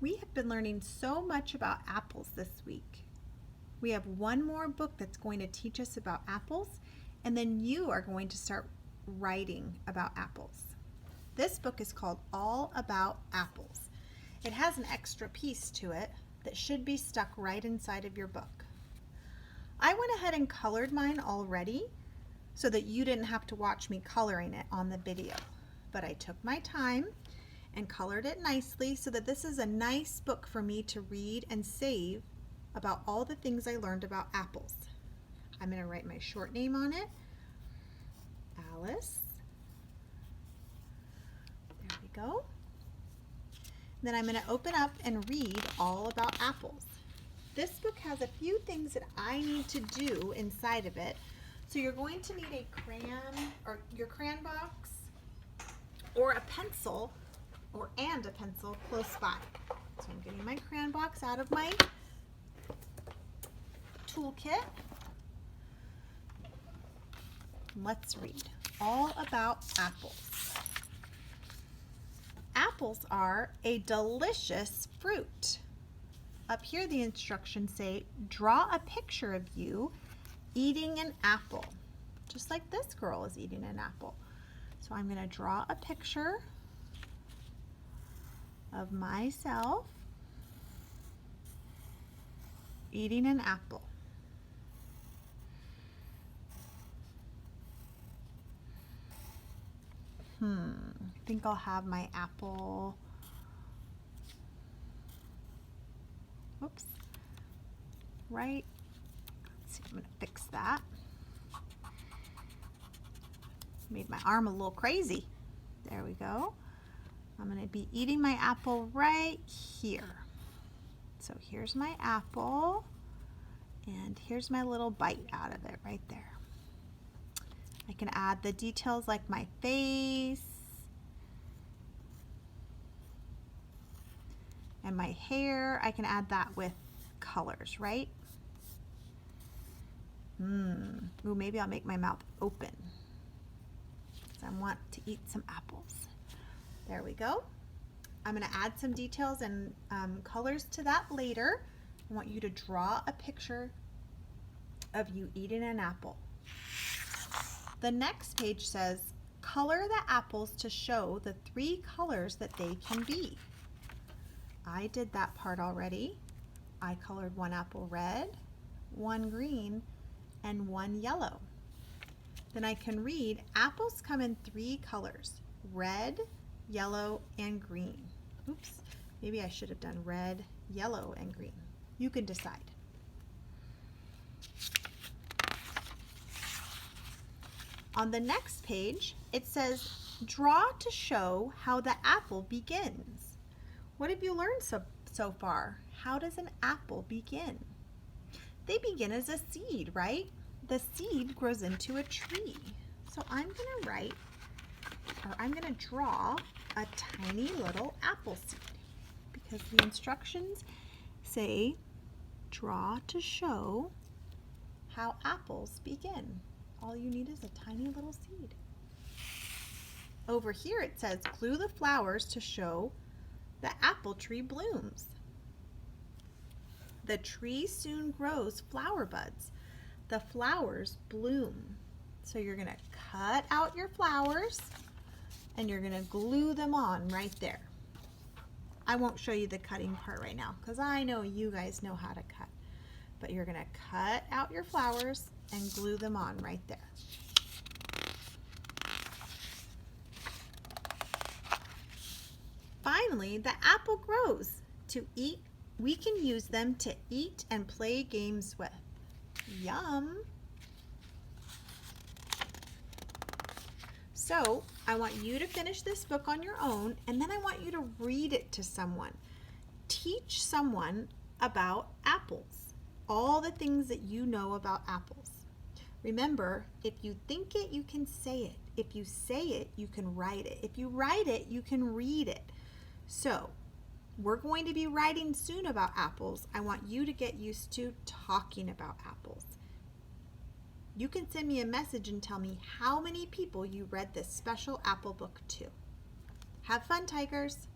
We have been learning so much about apples this week. We have one more book that's going to teach us about apples, and then you are going to start writing about apples. This book is called All About Apples. It has an extra piece to it that should be stuck right inside of your book. I went ahead and colored mine already so that you didn't have to watch me coloring it on the video. But I took my time and colored it nicely so that this is a nice book for me to read and save about all the things I learned about apples. I'm going to write my short name on it, Alice. There we go. Then I'm going to open up and read all about apples. This book has a few things that I need to do inside of it. So you're going to need a crayon or your crayon box or a pencil and a pencil close by. So I'm getting my crayon box out of my toolkit. Let's read all about apples. Apples are a delicious fruit. Up here the instructions say, draw a picture of you eating an apple, just like this girl is eating an apple. So I'm going to draw a picture of myself eating an apple. I think I'll have my apple. Whoops. Right. Let's see, I'm going to fix that. Made my arm a little crazy. There we go. I'm going to be eating my apple right here. So here's my apple, and here's my little bite out of it right there. I can add the details like my face and my hair. I can add that with colors, right? Ooh, maybe I'll make my mouth open because I want to eat some apples. There we go. I'm going to add some details and colors to that later. I want you to draw a picture of you eating an apple. The next page says, color the apples to show the 3 colors that they can be. I did that part already. I colored one apple red, one green, and one yellow. Then I can read, apples come in 3 colors, red, yellow, and green. Oops, maybe I should have done red, yellow, and green. You can decide. On the next page, it says, draw to show how the apple begins. What have you learned so far? How does an apple begin? They begin as a seed, right? The seed grows into a tree. So I'm going to draw a tiny little apple seed because the instructions say, draw to show how apples begin. All you need is a tiny little seed. Over here it says, glue the flowers to show the apple tree blooms. The tree soon grows flower buds. The flowers bloom. So you're going to cut out your flowers and you're going to glue them on right there. I won't show you the cutting part right now because I know you guys know how to cut. But you're going to cut out your flowers and glue them on right there. Finally, the apple grows to eat. We can use them to eat and play games with. Yum! So I want you to finish this book on your own, and then I want you to read it to someone. Teach someone about apples, all the things that you know about apples. Remember, if you think it, you can say it. If you say it, you can write it. If you write it, you can read it. So we're going to be writing soon about apples. I want you to get used to talking about apples. You can send me a message and tell me how many people you read this special apple book to. Have fun, Tigers!